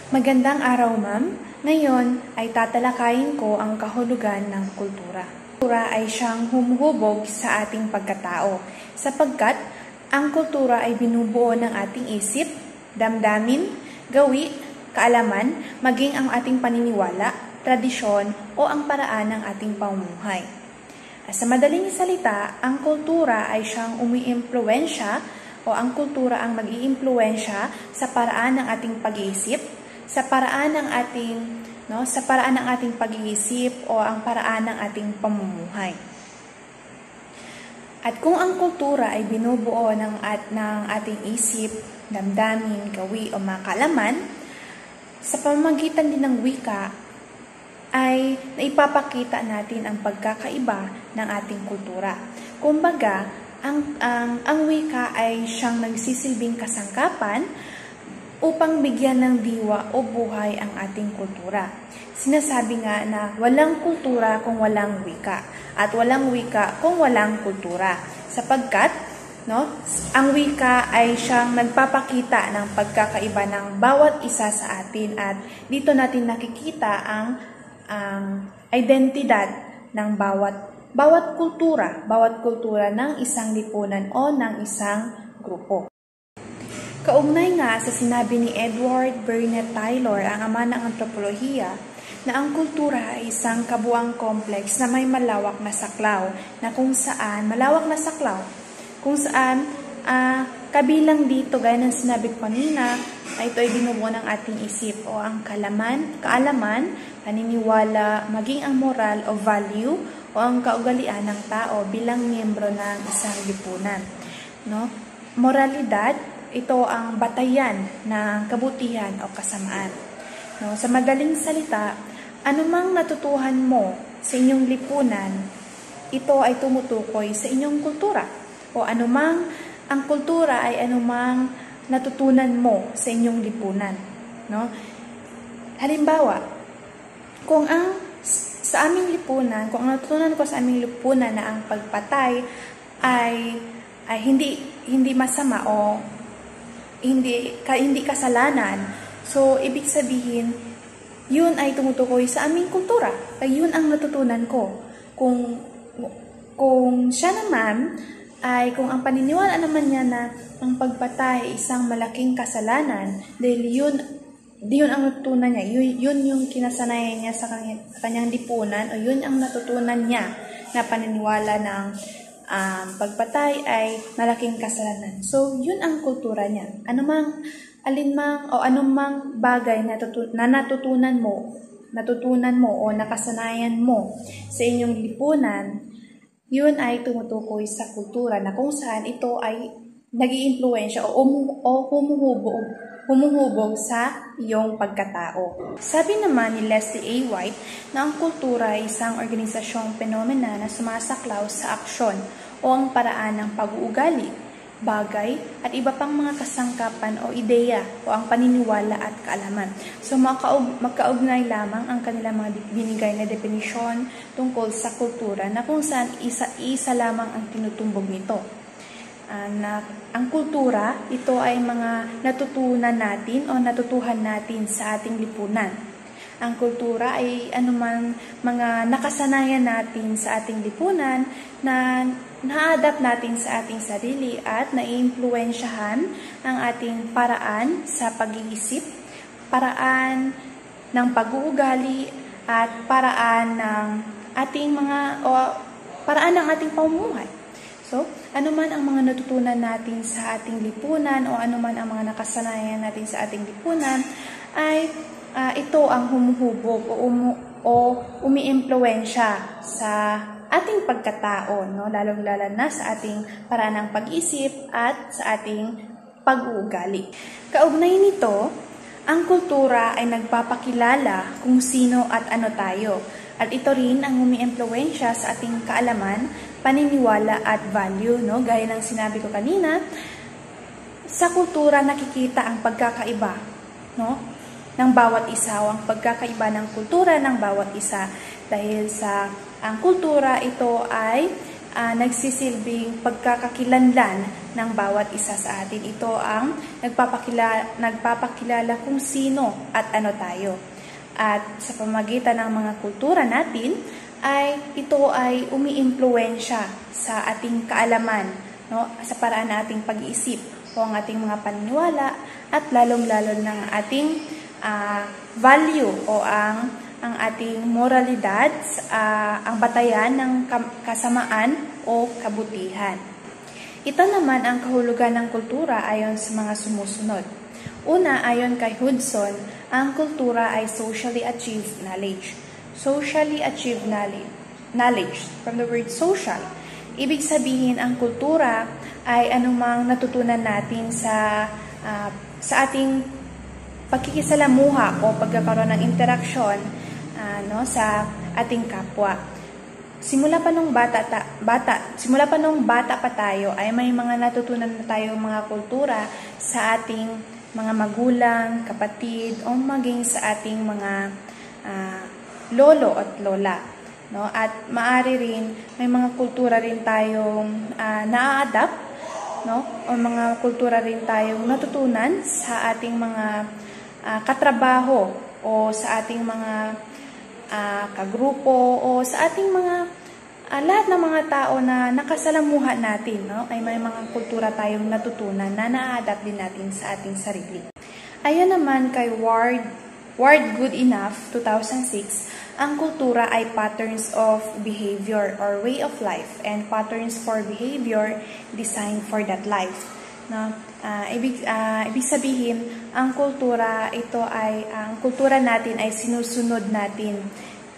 Magandang araw, ma'am. Ngayon ay tatalakayin ko ang kahulugan ng kultura. Kultura ay siyang humuhubog sa ating pagkatao, sapagkat ang kultura ay binubuo ng ating isip, damdamin, gawi, kaalaman, maging ang ating paniniwala, tradisyon o ang paraan ng ating pamumuhay. Sa madaling salita, ang kultura ay siyang umiimpluwensya o ang kultura ang mag-iimpluwensya sa paraan ng ating pag-iisip, sa paraan ng ating pag-iisip o ang paraan ng ating pamumuhay. At kung ang kultura ay binubuo ng ating isip, damdamin, gawi o mga kaalaman, sa pamamagitan din ng wika ay naipapakita natin ang pagkakaiba ng ating kultura. Kumbaga, ang wika ay siyang nagsisilbing kasangkapan upang bigyan ng diwa o buhay ang ating kultura. Sinasabi nga na walang kultura kung walang wika at walang wika kung walang kultura. Sapagkat ang wika ay siyang nagpapakita ng pagkakaiba ng bawat isa sa atin at dito natin nakikita ang identidad ng bawat kultura ng isang lipunan o ng isang grupo. Kaugnay nga sa sinabi ni Edward Burnett Tylor, ang ama ng antropolohiya, na ang kultura ay isang kabuuang kompleks na may malawak na saklaw, kabilang dito, gaya ng sinabi ko kanina, ito ay binubuo ng ating isip o ang kaalaman, paniniwala, maging ang moral o value o ang kaugalian ng tao bilang miyembro ng isang lipunan. Moralidad, ito ang batayan ng kabutihan o kasamaan. Sa madaling salita, anumang natutuhan mo sa inyong lipunan, ito ay tumutukoy sa inyong kultura. O ang kultura ay anumang natutunan mo sa inyong lipunan. Halimbawa, kung ang natutunan ko sa aming lipunan na ang pagpatay ay hindi masama o hindi kasalanan, so ibig sabihin, yun ay tumutukoy sa aming kultura. Ay yun ang natutunan ko. Kung siya naman ay kung ang paniniwala naman niya na ang pagpatay ay isang malaking kasalanan dahil yun ang natutunan niya, yun yung kinasanayan niya sa kanyang lipunan o yun ang natutunan niya na paniniwala ng pagpatay ay malaking kasalanan. So, yun ang kultura niya. Anumang bagay na natutunan mo o nakasanayan mo sa inyong lipunan, yun ay tumutukoy sa kultura na kung saan ito ay nag-iimpluwensya o humuhubog sa iyong pagkatao. Sabi naman ni Leslie A. White na ang kultura ay isang organisasyong penomena na sumasaklaw sa aksyon o ang paraan ng pag-uugali, bagay at iba pang mga kasangkapan o ideya o ang paniniwala at kaalaman. So magkaugnay lamang ang kanilang mga binigay na definisyon tungkol sa kultura na kung saan isa lamang ang tinutumbog nito. Ang kultura, ito ay mga natutunan natin o natutuhan natin sa ating lipunan. Ang kultura ay anuman mga nakasanayan natin sa ating lipunan na na-adapt natin sa ating sarili at naiimpluwensyahan ang ating paraan sa pag-iisip, paraan ng pag-uugali at paraan ng ating pamumuhay. So, anuman ang mga natutunan natin sa ating lipunan o anuman ang mga nakasanayan natin sa ating lipunan ay ito ang humuhubog o umiimpluwensya sa ating pagkatao, lalong-lalo na sa ating paraan ng pag-isip at sa ating pag-uugali. Kaugnay nito, ang kultura ay nagpapakilala kung sino at ano tayo. At ito rin ang umiimpluwensya sa ating kaalaman, paniniwala at value. Gaya ng sinabi ko kanina, sa kultura nakikita ang pagkakaiba ng bawat isa o ang pagkakaiba ng kultura ng bawat isa. Dahil ang kultura ito ay nagsisilbing pagkakakilanlan ng bawat isa sa atin. Ito ang nagpapakilala kung sino at ano tayo. At sa pamamagitan ng mga kultura natin, ito ay umiimpluwensya sa ating kaalaman, no? Sa paraan ng ating pag-iisip o ang ating mga paniniwala at lalong-lalo ng ating value o ang ating moralidad, ang batayan ng kasamaan o kabutihan. Ito naman ang kahulugan ng kultura ayon sa mga sumusunod. Una, ayon kay Hudson, ang kultura ay socially achieved knowledge. Socially achieved knowledge, from the word social. Ibig sabihin, ang kultura ay anumang natutunan natin sa ating pagkikisalamuha o pagkakaroon ng interaksyon sa ating kapwa. Simula pa nung bata pa tayo ay may mga natutunan na tayong mga kultura sa ating mga magulang, kapatid, o maging sa ating mga lolo at lola. No? At maaari rin, may mga kultura rin tayong na-adapt, no? O mga kultura rin tayong natutunan sa ating mga katrabaho o sa ating mga kagrupo o sa ating mga lahat ng mga tao na nakasalamuha natin, no? Ay may mga kultura tayong natutunan na na-adapt din natin sa ating sarili. Ayon naman kay Ward Goodenough, 2006, ang kultura ay patterns of behavior or way of life and patterns for behavior designed for that life. No? Ibig sabihin, ang kultura natin ay sinusunod natin,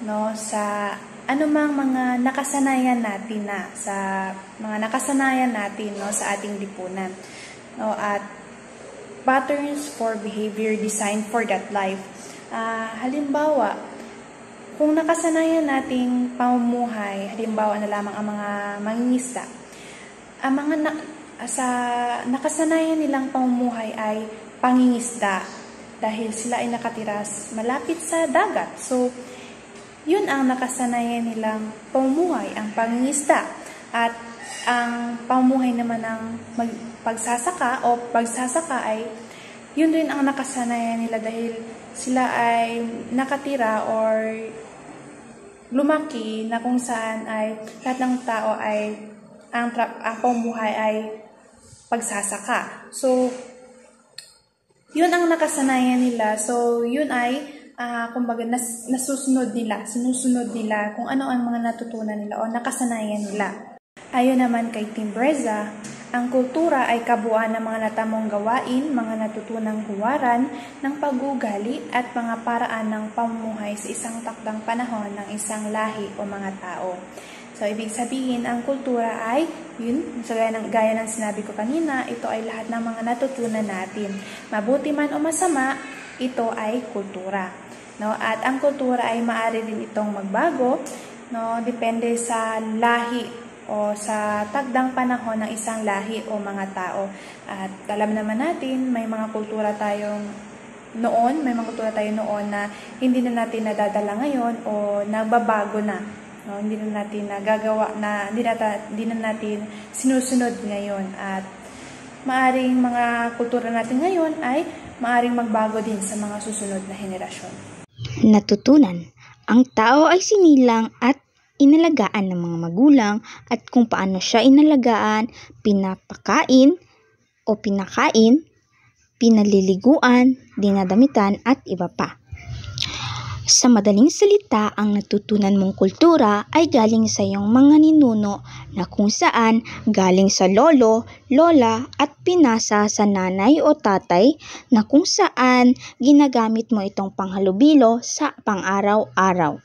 no, sa anumang mga nakasanayan natin no, sa ating lipunan. No, at patterns for behavior designed for that life. Halimbawa, kung nakasanayan nating pamumuhay, halimbawa na lamang ang mga mangingisda, ang mga nakasanayan nilang pamumuhay ay pangingisda dahil sila ay nakatira malapit sa dagat. So, yun ang nakasanayan nilang pamumuhay, ang pangingisda. At ang pamumuhay naman ng pagsasaka ay yun rin ang nakasanayan nila dahil sila ay nakatira or lumaki na kung saan ay lahat ng tao ay ang pamumuhay ay pagsasaka. So, yun ang nakasanayan nila. So, yun ay kumbaga sinusunod nila kung ano ang mga natutunan nila o nakasanayan nila. Ayon naman kay Tim Breza, ang kultura ay kabuuan ng mga natamong gawain, mga natutunang huwaran ng pag-uugali at mga paraan ng pamumuhay sa isang takdang panahon ng isang lahi o mga tao. So, ibig sabihin, ang kultura ay, yun, gaya ng sinabi ko kanina, ito ay lahat ng mga natutunan natin. Mabuti man o masama, ito ay kultura. No? At ang kultura ay maaari din itong magbago, no? Depende sa lahi o sa takdang panahon ng isang lahi o mga tao. At alam naman natin, may mga kultura tayo noon na hindi na natin nadadala ngayon o nagbabago na. No, hindi na natin hindi na natin sinusunod ngayon, at maaring mga kultura natin ngayon ay maaring magbago din sa mga susunod na henerasyon. Natutunan. Ang tao ay sinilang at inalagaan ng mga magulang at kung paano siya inalagaan, pinapakain o pinakain, pinaliliguan, dinadamitan at iba pa. Sa madaling salita, ang natutunan mong kultura ay galing sa iyong mga ninuno na kung saan galing sa lolo, lola at pinasa sa nanay o tatay na kung saan ginagamit mo itong panghalubilo sa pang-araw-araw.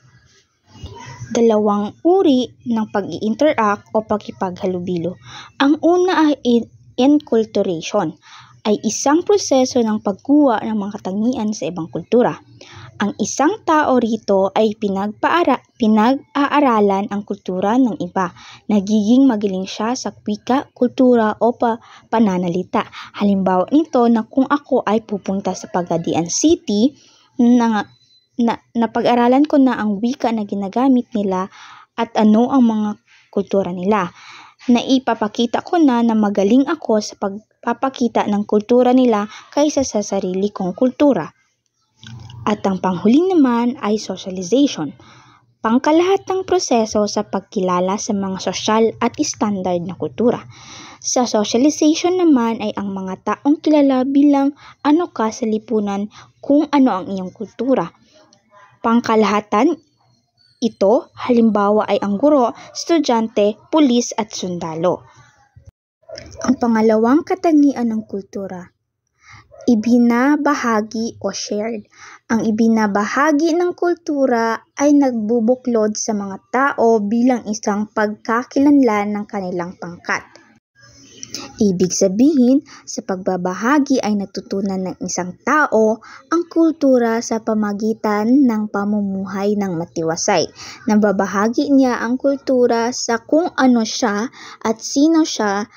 Dalawang uri ng pag-i-interact o pagkipaghalubilo. Ang una ay enculturation, ay isang proseso ng pagkuha ng mga katangian sa ibang kultura. Ang isang tao rito ay pinag-aaralan ang kultura ng iba. Nagiging magaling siya sa wika, kultura o pananalita. Halimbawa nito na kung ako ay pupunta sa Pagadian City, napag-aralan ko na ang wika na ginagamit nila at ano ang mga kultura nila. Naipapakita ko na magaling ako sa pagpapakita ng kultura nila kaysa sa sarili kong kultura. At ang panghuli naman ay socialization. Pangkalahatang proseso sa pagkilala sa mga sosyal at standard na kultura. Sa socialization naman ay ang mga taong kilala bilang ano ka sa lipunan kung ano ang iyong kultura. Pangkalahatan ito, halimbawa ay ang guro, estudyante, pulis at sundalo. Ang pangalawang katangian ng kultura, ibinabahagi o shared. Ang ibinabahagi ng kultura ay nagbubuklod sa mga tao bilang isang pagkakilanlan ng kanilang pangkat. Ibig sabihin, sa pagbabahagi ay natutunan ng isang tao ang kultura sa pamagitan ng pamumuhay ng matiwasay. Nababahagi niya ang kultura sa kung ano siya at sino siya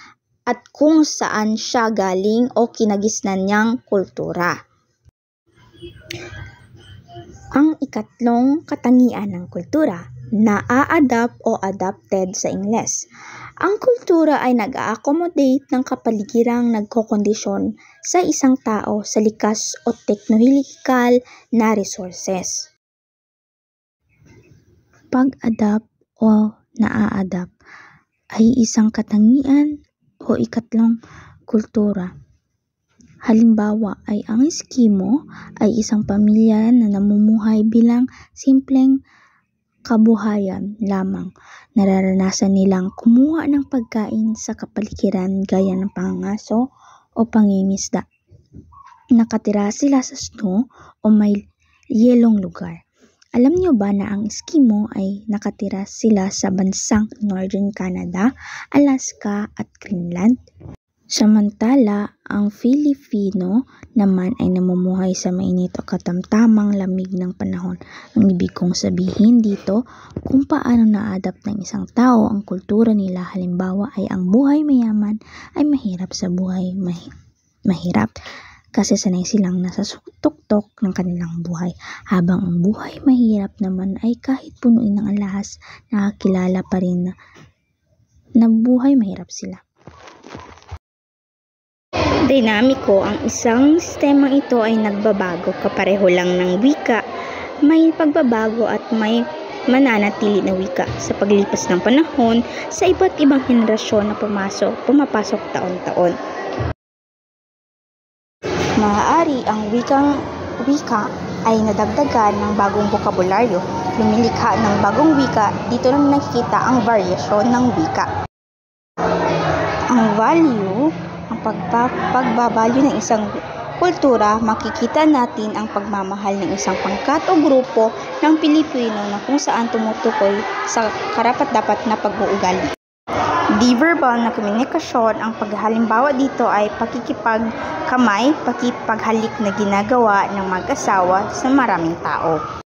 at kung saan siya galing o kinagisnan niyang kultura. Ang ikatlong katangian ng kultura, na-a-adapt o adapted sa Ingles. Ang kultura ay nag-a-accommodate ng kapaligirang nagkokondisyon sa isang tao sa likas o teknolohikal na resources. Pag-adapt o na-a-adapt ay isang katangian o ikatlong kultura. Halimbawa ay ang Eskimo ay isang pamilya na namumuhay bilang simpleng kabuhayan lamang. Nararanasan nilang kumuha ng pagkain sa kapaligiran gaya ng pangangaso o pangingisda. Nakatira sila sa snow o may yelong lugar. Alam niyo ba na ang Eskimo ay nakatira sila sa bansang Northern Canada, Alaska at Greenland? Samantala, ang Filipino naman ay namumuhay sa mainit o katamtamang lamig ng panahon. Ang ibig kong sabihin dito, kung paano na-adapt ng isang tao ang kultura nila, halimbawa ay ang buhay mayaman ay mahirap sa buhay mahirap kasi sanay silang nasa tuktok ng kanilang buhay. Habang ang buhay mahirap naman ay kahit punuin ng alahas, nakakilala pa rin na buhay mahirap sila. Dinamiko, ang isang sistemang ito ay nagbabago kapareho lang ng wika. May pagbabago at may mananatili na wika sa paglipas ng panahon sa iba't ibang henerasyon na pumapasok taon-taon. Maaari ang wika ay nadagdagan ng bagong bokabularyo, lumilikha ng bagong wika. Dito lang nakikita ang variasyon ng wika. Ang value, ang pagbabalyo ng isang kultura, makikita natin ang pagmamahal ng isang pangkat o grupo ng Pilipino na kung saan tumutukoy sa karapat-dapat na pag-uugali. Di-verbal na komunikasyon, ang paghalimbawa dito ay pakikipagkamay, pakipaghalik na ginagawa ng mag-asawa sa maraming tao.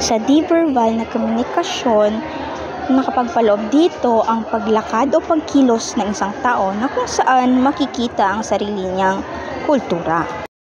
Sa di-verbal na komunikasyon, nakapagpaloob dito ang paglakad o pagkilos ng isang tao na kung saan makikita ang sarili niyang kultura.